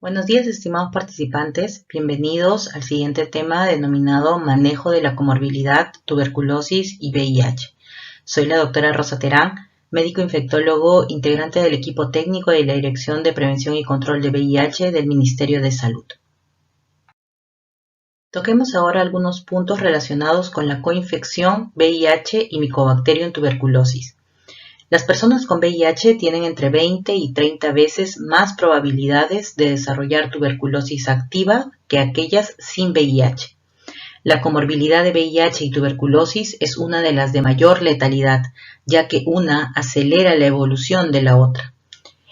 Buenos días, estimados participantes. Bienvenidos al siguiente tema denominado Manejo de la comorbilidad, tuberculosis y VIH. Soy la doctora Rosa Terán, médico infectólogo, integrante del equipo técnico de la Dirección de Prevención y Control de VIH del Ministerio de Salud. Toquemos ahora algunos puntos relacionados con la coinfección, VIH y Mycobacterium tuberculosis. Las personas con VIH tienen entre 20 y 30 veces más probabilidades de desarrollar tuberculosis activa que aquellas sin VIH. La comorbilidad de VIH y tuberculosis es una de las de mayor letalidad, ya que una acelera la evolución de la otra.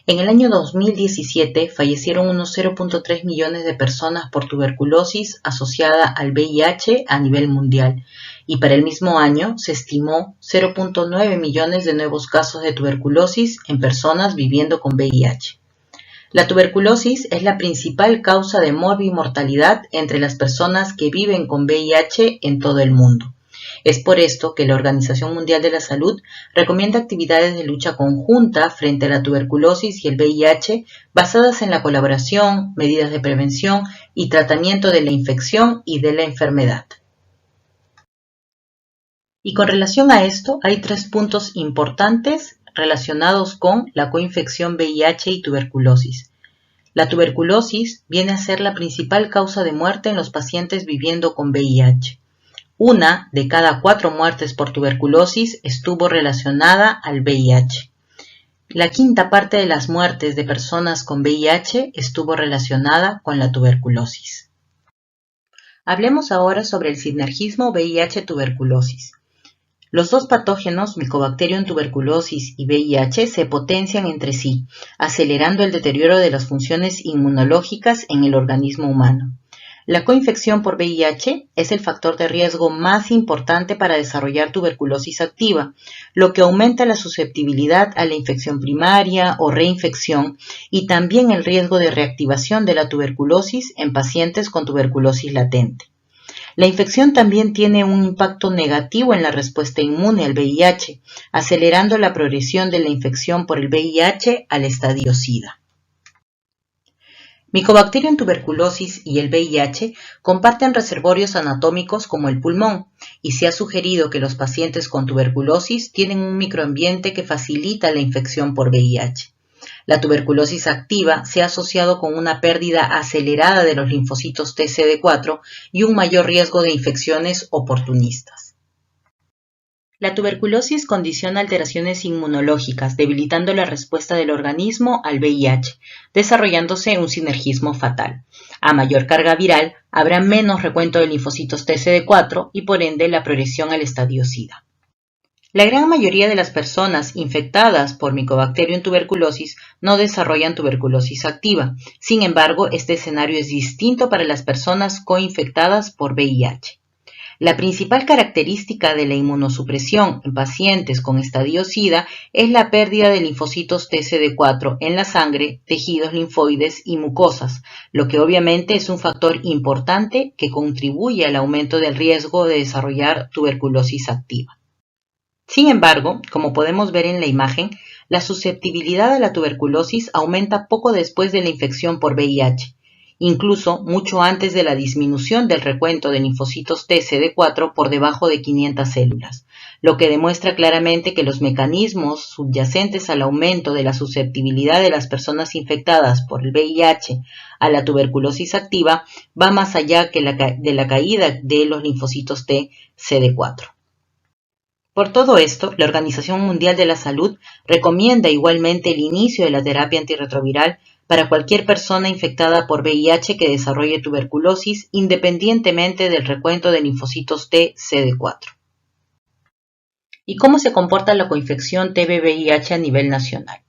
En el año 2017 fallecieron unos 0.3 millones de personas por tuberculosis asociada al VIH a nivel mundial, y para el mismo año se estimó 0.9 millones de nuevos casos de tuberculosis en personas viviendo con VIH. La tuberculosis es la principal causa de morbimortalidad entre las personas que viven con VIH en todo el mundo. Es por esto que la Organización Mundial de la Salud recomienda actividades de lucha conjunta frente a la tuberculosis y el VIH basadas en la colaboración, medidas de prevención y tratamiento de la infección y de la enfermedad. Y con relación a esto, hay 3 puntos importantes relacionados con la coinfección VIH y tuberculosis. La tuberculosis viene a ser la principal causa de muerte en los pacientes viviendo con VIH. 1 de cada 4 muertes por tuberculosis estuvo relacionada al VIH. La quinta parte de las muertes de personas con VIH estuvo relacionada con la tuberculosis. Hablemos ahora sobre el sinergismo VIH-tuberculosis. Los dos patógenos, Mycobacterium tuberculosis y VIH, se potencian entre sí, acelerando el deterioro de las funciones inmunológicas en el organismo humano. La coinfección por VIH es el factor de riesgo más importante para desarrollar tuberculosis activa, lo que aumenta la susceptibilidad a la infección primaria o reinfección y también el riesgo de reactivación de la tuberculosis en pacientes con tuberculosis latente. La infección también tiene un impacto negativo en la respuesta inmune al VIH, acelerando la progresión de la infección por el VIH al estadio SIDA. Mycobacterium tuberculosis y el VIH comparten reservorios anatómicos como el pulmón, y se ha sugerido que los pacientes con tuberculosis tienen un microambiente que facilita la infección por VIH. La tuberculosis activa se ha asociado con una pérdida acelerada de los linfocitos TCD4 y un mayor riesgo de infecciones oportunistas. La tuberculosis condiciona alteraciones inmunológicas, debilitando la respuesta del organismo al VIH, desarrollándose un sinergismo fatal. A mayor carga viral, habrá menos recuento de linfocitos TCD4 y por ende la progresión al estadio SIDA. La gran mayoría de las personas infectadas por Mycobacterium tuberculosis no desarrollan tuberculosis activa. Sin embargo, este escenario es distinto para las personas coinfectadas por VIH. La principal característica de la inmunosupresión en pacientes con estadio SIDA es la pérdida de linfocitos TCD4 en la sangre, tejidos linfoides y mucosas, lo que obviamente es un factor importante que contribuye al aumento del riesgo de desarrollar tuberculosis activa. Sin embargo, como podemos ver en la imagen, la susceptibilidad a la tuberculosis aumenta poco después de la infección por VIH. Incluso mucho antes de la disminución del recuento de linfocitos TCD4 por debajo de 500 células, lo que demuestra claramente que los mecanismos subyacentes al aumento de la susceptibilidad de las personas infectadas por el VIH a la tuberculosis activa va más allá que de la caída de los linfocitos TCD4. Por todo esto, la Organización Mundial de la Salud recomienda igualmente el inicio de la terapia antirretroviral para cualquier persona infectada por VIH que desarrolle tuberculosis independientemente del recuento de linfocitos TCD4. ¿Y cómo se comporta la coinfección TB-VIH a nivel nacional?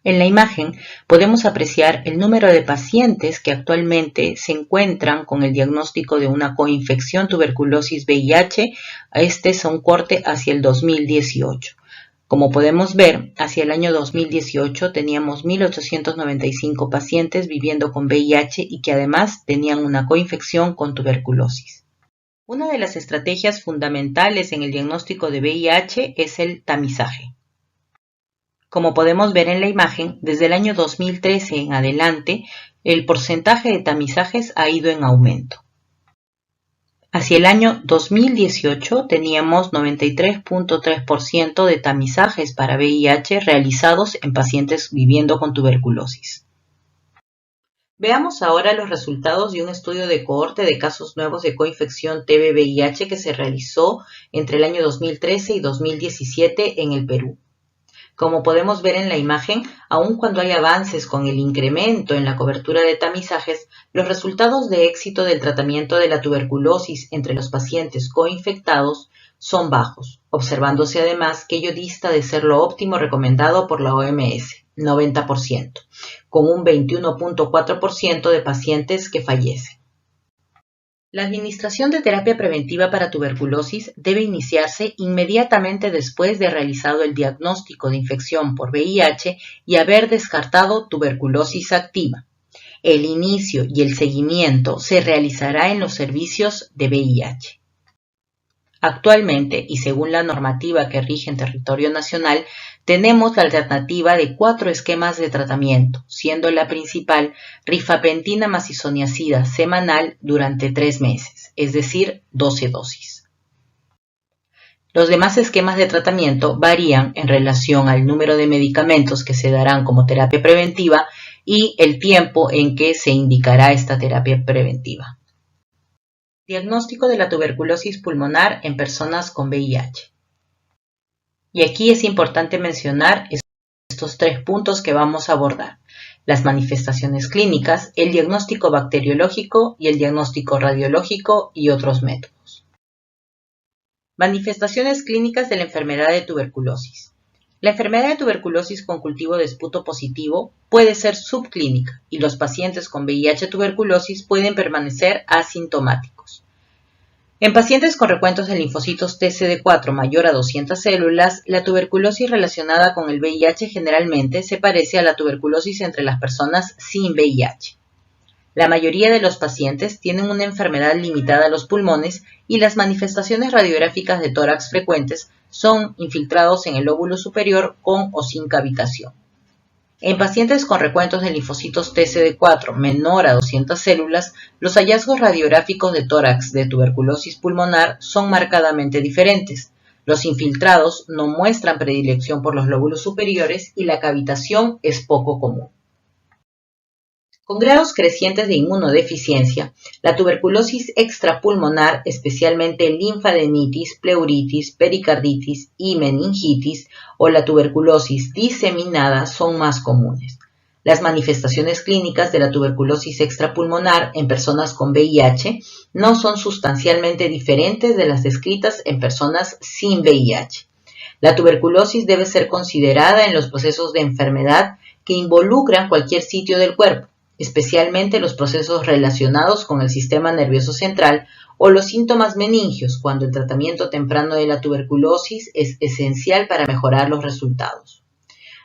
En la imagen podemos apreciar el número de pacientes que actualmente se encuentran con el diagnóstico de una coinfección tuberculosis-VIH. Este es un corte hacia el 2018. Como podemos ver, hacia el año 2018 teníamos 1.895 pacientes viviendo con VIH y que además tenían una coinfección con tuberculosis. Una de las estrategias fundamentales en el diagnóstico de VIH es el tamizaje. Como podemos ver en la imagen, desde el año 2013 en adelante, el porcentaje de tamizajes ha ido en aumento. Hacia el año 2018 teníamos 93.3% de tamizajes para VIH realizados en pacientes viviendo con tuberculosis. Veamos ahora los resultados de un estudio de cohorte de casos nuevos de coinfección TB-VIH que se realizó entre el año 2013 y 2017 en el Perú. Como podemos ver en la imagen, aun cuando hay avances con el incremento en la cobertura de tamizajes, los resultados de éxito del tratamiento de la tuberculosis entre los pacientes coinfectados son bajos, observándose además que ello dista de ser lo óptimo recomendado por la OMS, 90%, con un 21.4% de pacientes que fallecen. La administración de terapia preventiva para tuberculosis debe iniciarse inmediatamente después de realizado el diagnóstico de infección por VIH y haber descartado tuberculosis activa. El inicio y el seguimiento se realizará en los servicios de VIH. Actualmente, y según la normativa que rige en territorio nacional, tenemos la alternativa de 4 esquemas de tratamiento, siendo la principal rifampicina más isoniazida semanal durante 3 meses, es decir, 12 dosis. Los demás esquemas de tratamiento varían en relación al número de medicamentos que se darán como terapia preventiva y el tiempo en que se indicará esta terapia preventiva. Diagnóstico de la tuberculosis pulmonar en personas con VIH. Y aquí es importante mencionar estos 3 puntos que vamos a abordar: las manifestaciones clínicas, el diagnóstico bacteriológico y el diagnóstico radiológico y otros métodos. Manifestaciones clínicas de la enfermedad de tuberculosis. La enfermedad de tuberculosis con cultivo de esputo positivo puede ser subclínica y los pacientes con VIH tuberculosis pueden permanecer asintomáticos. En pacientes con recuentos de linfocitos TCD4 mayor a 200 células, la tuberculosis relacionada con el VIH generalmente se parece a la tuberculosis entre las personas sin VIH. La mayoría de los pacientes tienen una enfermedad limitada a los pulmones y las manifestaciones radiográficas de tórax frecuentes son infiltrados en el lóbulo superior con o sin cavitación. En pacientes con recuentos de linfocitos TCD4 menor a 200 células, los hallazgos radiográficos de tórax de tuberculosis pulmonar son marcadamente diferentes. Los infiltrados no muestran predilección por los lóbulos superiores y la cavitación es poco común. Con grados crecientes de inmunodeficiencia, la tuberculosis extrapulmonar, especialmente linfadenitis, pleuritis, pericarditis y meningitis, o la tuberculosis diseminada son más comunes. Las manifestaciones clínicas de la tuberculosis extrapulmonar en personas con VIH no son sustancialmente diferentes de las descritas en personas sin VIH. La tuberculosis debe ser considerada en los procesos de enfermedad que involucran cualquier sitio del cuerpo, especialmente los procesos relacionados con el sistema nervioso central o los síntomas meningios, cuando el tratamiento temprano de la tuberculosis es esencial para mejorar los resultados.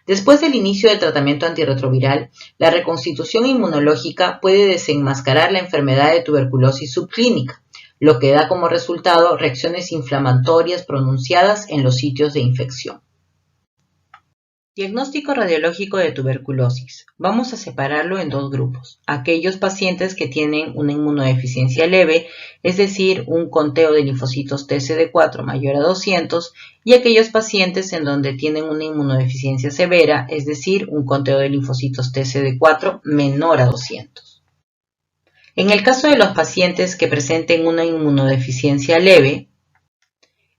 Después del inicio del tratamiento antirretroviral, la reconstitución inmunológica puede desenmascarar la enfermedad de tuberculosis subclínica, lo que da como resultado reacciones inflamatorias pronunciadas en los sitios de infección. Diagnóstico radiológico de tuberculosis. Vamos a separarlo en 2 grupos. Aquellos pacientes que tienen una inmunodeficiencia leve, es decir, un conteo de linfocitos TCD4 mayor a 200, y aquellos pacientes en donde tienen una inmunodeficiencia severa, es decir, un conteo de linfocitos TCD4 menor a 200. En el caso de los pacientes que presenten una inmunodeficiencia leve,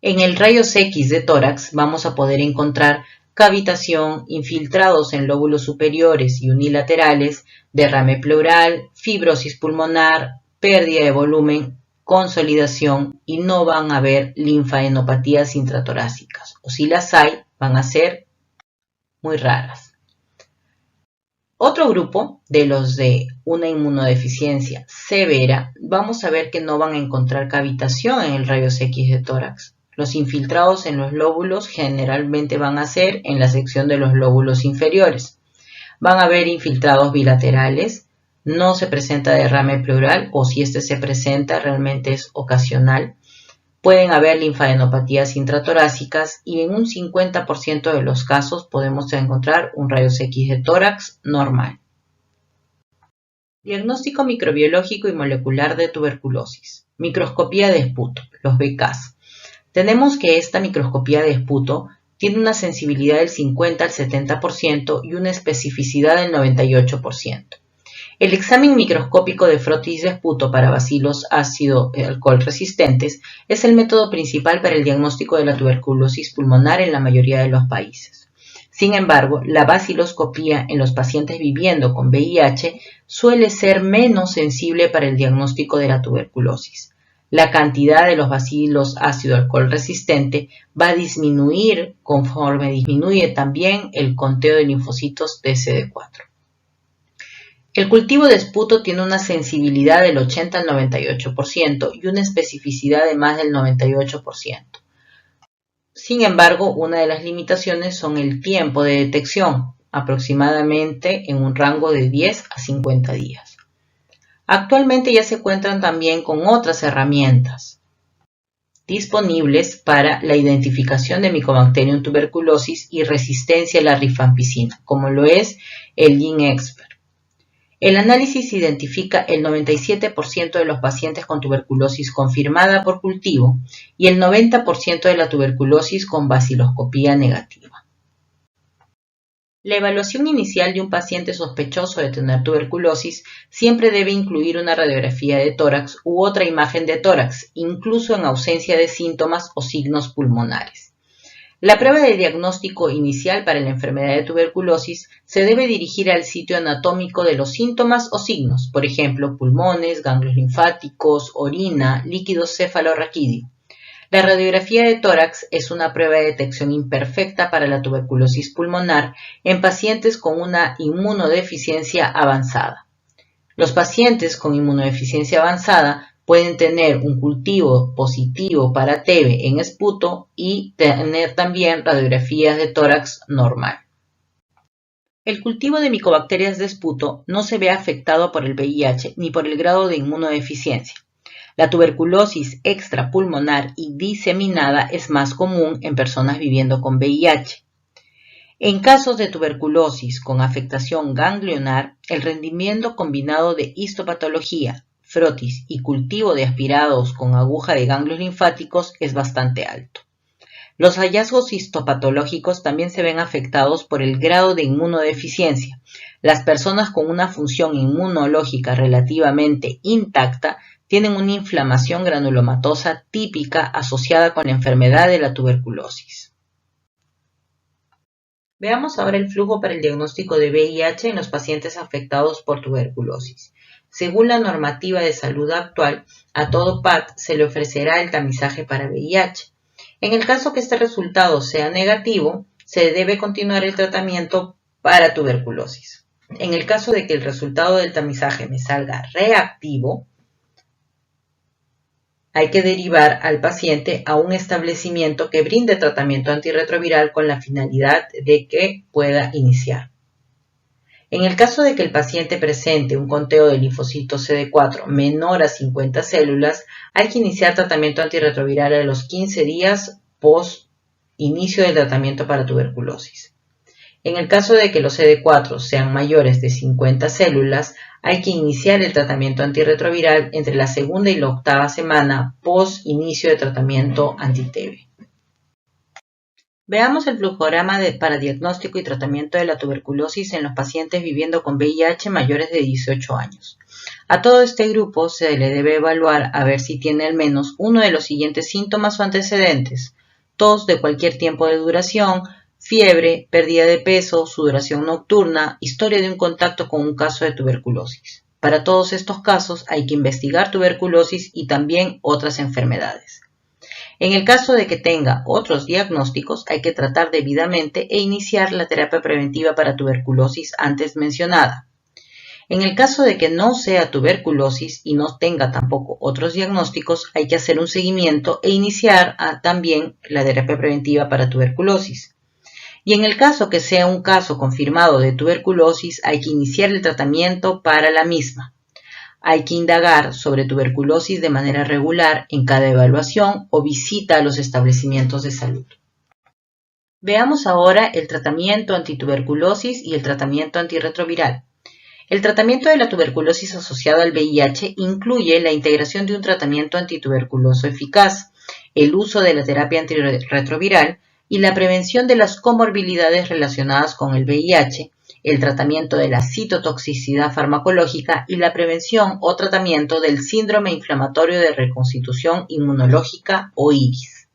en el rayos X de tórax vamos a poder encontrar cavitación, infiltrados en lóbulos superiores y unilaterales, derrame pleural, fibrosis pulmonar, pérdida de volumen, consolidación, y no van a haber linfaenopatías intratorácicas, o si las hay, van a ser muy raras. Otro grupo de los de una inmunodeficiencia severa, vamos a ver que no van a encontrar cavitación en el rayos X de tórax. Los infiltrados en los lóbulos generalmente van a ser en la sección de los lóbulos inferiores. Van a haber infiltrados bilaterales, no se presenta derrame pleural, o si este se presenta realmente es ocasional. Pueden haber linfadenopatías intratorácicas y en un 50% de los casos podemos encontrar un rayos X de tórax normal. Diagnóstico microbiológico y molecular de tuberculosis. Microscopía de esputo, los BCAS. Tenemos que esta microscopía de esputo tiene una sensibilidad del 50 al 70% y una especificidad del 98%. El examen microscópico de frotis de esputo para bacilos ácido alcohol resistentes es el método principal para el diagnóstico de la tuberculosis pulmonar en la mayoría de los países. Sin embargo, la baciloscopía en los pacientes viviendo con VIH suele ser menos sensible para el diagnóstico de la tuberculosis. La cantidad de los bacilos ácido alcohol resistente va a disminuir conforme disminuye también el conteo de linfocitos de CD4. El cultivo de esputo tiene una sensibilidad del 80 al 98% y una especificidad de más del 98%. Sin embargo, una de las limitaciones son el tiempo de detección, aproximadamente en un rango de 10 a 50 días. Actualmente ya se cuentan también con otras herramientas disponibles para la identificación de Mycobacterium tuberculosis y resistencia a la rifampicina, como lo es el GenExpert. El análisis identifica el 97% de los pacientes con tuberculosis confirmada por cultivo y el 90% de la tuberculosis con baciloscopía negativa. La evaluación inicial de un paciente sospechoso de tener tuberculosis siempre debe incluir una radiografía de tórax u otra imagen de tórax, incluso en ausencia de síntomas o signos pulmonares. La prueba de diagnóstico inicial para la enfermedad de tuberculosis se debe dirigir al sitio anatómico de los síntomas o signos, por ejemplo, pulmones, ganglios linfáticos, orina, líquido cefalorraquídeo. La radiografía de tórax es una prueba de detección imperfecta para la tuberculosis pulmonar en pacientes con una inmunodeficiencia avanzada. Los pacientes con inmunodeficiencia avanzada pueden tener un cultivo positivo para TB en esputo y tener también radiografías de tórax normal. El cultivo de micobacterias de esputo no se ve afectado por el VIH ni por el grado de inmunodeficiencia. La tuberculosis extrapulmonar y diseminada es más común en personas viviendo con VIH. En casos de tuberculosis con afectación ganglionar, el rendimiento combinado de histopatología, frotis y cultivo de aspirados con aguja de ganglios linfáticos es bastante alto. Los hallazgos histopatológicos también se ven afectados por el grado de inmunodeficiencia. Las personas con una función inmunológica relativamente intacta tienen una inflamación granulomatosa típica asociada con la enfermedad de la tuberculosis. Veamos ahora el flujo para el diagnóstico de VIH en los pacientes afectados por tuberculosis. Según la normativa de salud actual, a todo PAC se le ofrecerá el tamizaje para VIH. En el caso que este resultado sea negativo, se debe continuar el tratamiento para tuberculosis. En el caso de que el resultado del tamizaje me salga reactivo, hay que derivar al paciente a un establecimiento que brinde tratamiento antirretroviral con la finalidad de que pueda iniciar. En el caso de que el paciente presente un conteo de linfocitos CD4 menor a 50 células, hay que iniciar tratamiento antirretroviral a los 15 días post inicio del tratamiento para tuberculosis. En el caso de que los CD4 sean mayores de 50 células, hay que iniciar el tratamiento antirretroviral entre la segunda y la octava semana post inicio de tratamiento anti-TB. Veamos el flujograma para diagnóstico y tratamiento de la tuberculosis en los pacientes viviendo con VIH mayores de 18 años. A todo este grupo se le debe evaluar a ver si tiene al menos uno de los siguientes síntomas o antecedentes: tos de cualquier tiempo de duración, fiebre, pérdida de peso, sudoración nocturna, historia de un contacto con un caso de tuberculosis. Para todos estos casos hay que investigar tuberculosis y también otras enfermedades. En el caso de que tenga otros diagnósticos, hay que tratar debidamente e iniciar la terapia preventiva para tuberculosis antes mencionada. En el caso de que no sea tuberculosis y no tenga tampoco otros diagnósticos, hay que hacer un seguimiento e iniciar también la terapia preventiva para tuberculosis. Y en el caso que sea un caso confirmado de tuberculosis, hay que iniciar el tratamiento para la misma. Hay que indagar sobre tuberculosis de manera regular en cada evaluación o visita a los establecimientos de salud. Veamos ahora el tratamiento antituberculosis y el tratamiento antirretroviral. El tratamiento de la tuberculosis asociada al VIH incluye la integración de un tratamiento antituberculoso eficaz, el uso de la terapia antirretroviral y la prevención de las comorbilidades relacionadas con el VIH, el tratamiento de la citotoxicidad farmacológica y la prevención o tratamiento del síndrome inflamatorio de reconstitución inmunológica o IRIS.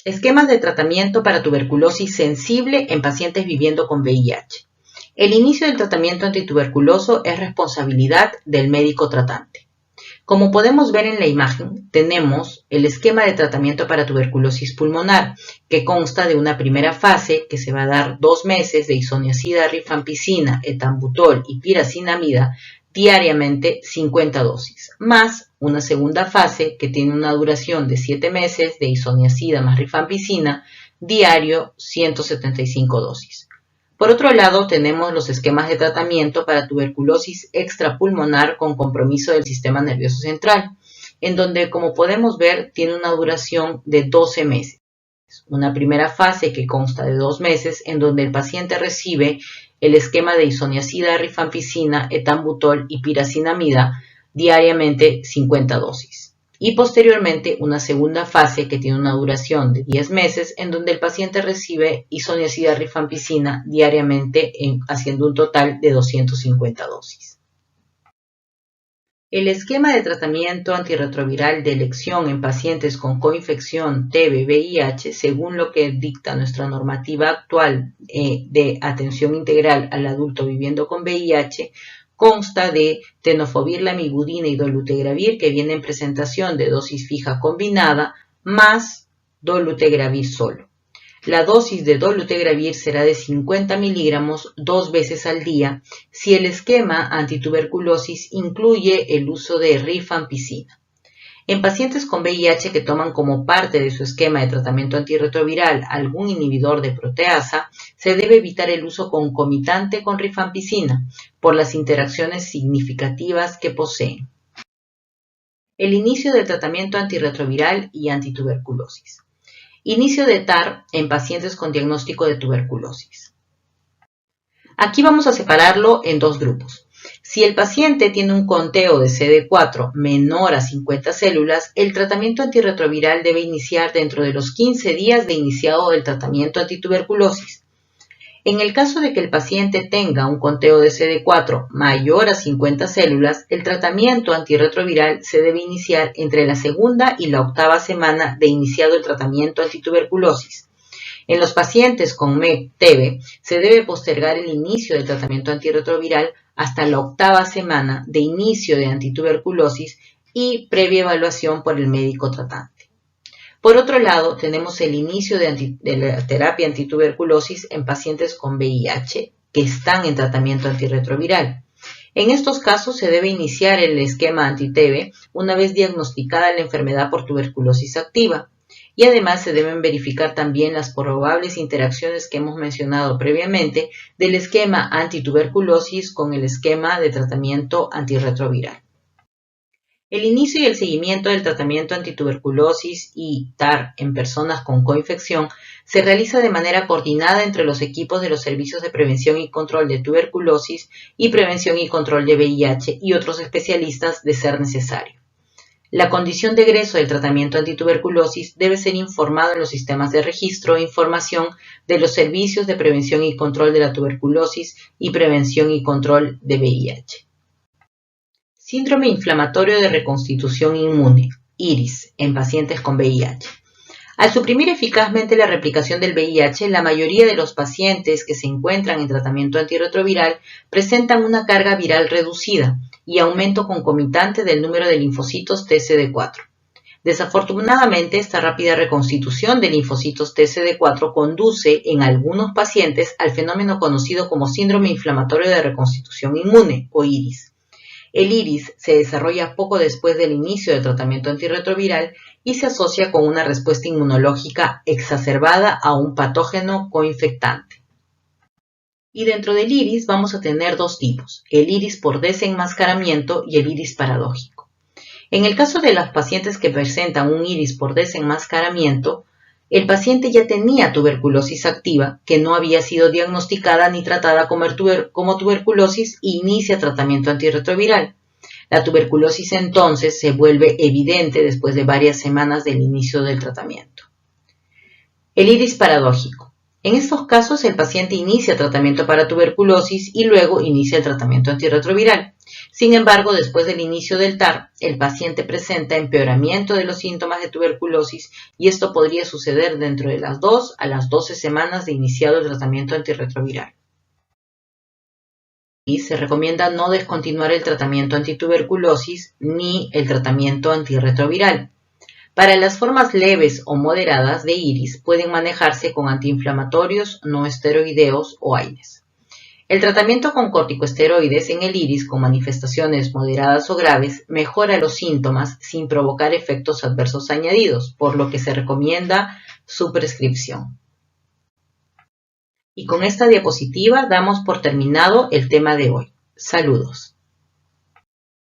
Esquemas de tratamiento para tuberculosis sensible en pacientes viviendo con VIH. El inicio del tratamiento antituberculoso es responsabilidad del médico tratante. Como podemos ver en la imagen, tenemos el esquema de tratamiento para tuberculosis pulmonar, que consta de una primera fase que se va a dar 2 meses de isoniazida, rifampicina, etambutol y piracinamida diariamente 50 dosis, más una segunda fase que tiene una duración de 7 meses de isoniazida más rifampicina diario 175 dosis. Por otro lado, tenemos los esquemas de tratamiento para tuberculosis extrapulmonar con compromiso del sistema nervioso central, en donde, como podemos ver, tiene una duración de 12 meses. Una primera fase que consta de 2 meses, en donde el paciente recibe el esquema de isoniazida, rifampicina, etambutol y piracinamida diariamente 50 dosis. Y posteriormente una segunda fase que tiene una duración de 10 meses en donde el paciente recibe isoniazida, rifampicina diariamente haciendo un total de 250 dosis. El esquema de tratamiento antirretroviral de elección en pacientes con coinfección TB-VIH, según lo que dicta nuestra normativa actual de atención integral al adulto viviendo con VIH, consta de tenofovir, lamivudina y dolutegravir, que viene en presentación de dosis fija combinada, más dolutegravir solo. La dosis de dolutegravir será de 50 miligramos 2 veces al día si el esquema antituberculosis incluye el uso de rifampicina. En pacientes con VIH que toman como parte de su esquema de tratamiento antirretroviral algún inhibidor de proteasa, se debe evitar el uso concomitante con rifampicina por las interacciones significativas que poseen. El inicio del tratamiento antirretroviral y antituberculosis. Inicio de TAR en pacientes con diagnóstico de tuberculosis. Aquí vamos a separarlo en 2 grupos. Si el paciente tiene un conteo de CD4 menor a 50 células, el tratamiento antirretroviral debe iniciar dentro de los 15 días de iniciado del tratamiento antituberculosis. En el caso de que el paciente tenga un conteo de CD4 mayor a 50 células, el tratamiento antirretroviral se debe iniciar entre la segunda y la 8ª semana de iniciado el tratamiento antituberculosis. En los pacientes con MEC-TB se debe postergar el inicio del tratamiento antirretroviral hasta la 8ª semana de inicio de antituberculosis y previa evaluación por el médico tratante. Por otro lado, tenemos el inicio de la terapia antituberculosis en pacientes con VIH que están en tratamiento antirretroviral. En estos casos se debe iniciar el esquema anti-TB una vez diagnosticada la enfermedad por tuberculosis activa. Y además se deben verificar también las probables interacciones que hemos mencionado previamente del esquema antituberculosis con el esquema de tratamiento antirretroviral. El inicio y el seguimiento del tratamiento antituberculosis y TAR en personas con coinfección se realiza de manera coordinada entre los equipos de los servicios de prevención y control de tuberculosis y prevención y control de VIH y otros especialistas de ser necesario. La condición de egreso del tratamiento antituberculosis debe ser informado en los sistemas de registro e información de los servicios de prevención y control de la tuberculosis y prevención y control de VIH. Síndrome inflamatorio de reconstitución inmune, IRIS, en pacientes con VIH. Al suprimir eficazmente la replicación del VIH, la mayoría de los pacientes que se encuentran en tratamiento antirretroviral presentan una carga viral reducida y aumento concomitante del número de linfocitos TCD4. Desafortunadamente, esta rápida reconstitución de linfocitos TCD4 conduce en algunos pacientes al fenómeno conocido como síndrome inflamatorio de reconstitución inmune, o IRIS. El IRIS se desarrolla poco después del inicio del tratamiento antirretroviral y se asocia con una respuesta inmunológica exacerbada a un patógeno coinfectante. Y dentro del iris vamos a tener dos tipos, el iris por desenmascaramiento y el iris paradójico. En el caso de los pacientes que presentan un iris por desenmascaramiento, el paciente ya tenía tuberculosis activa que no había sido diagnosticada ni tratada como tuberculosis e inicia tratamiento antirretroviral. La tuberculosis entonces se vuelve evidente después de varias semanas del inicio del tratamiento. El iris paradójico. En estos casos, el paciente inicia tratamiento para tuberculosis y luego inicia el tratamiento antirretroviral. Sin embargo, después del inicio del TAR, el paciente presenta empeoramiento de los síntomas de tuberculosis y esto podría suceder dentro de las 2 a las 12 semanas de iniciado el tratamiento antirretroviral. Y se recomienda no descontinuar el tratamiento antituberculosis ni el tratamiento antirretroviral. Para las formas leves o moderadas de iris pueden manejarse con antiinflamatorios no esteroideos o AINES. El tratamiento con corticosteroides en el iris con manifestaciones moderadas o graves mejora los síntomas sin provocar efectos adversos añadidos, por lo que se recomienda su prescripción. Y con esta diapositiva damos por terminado el tema de hoy. Saludos.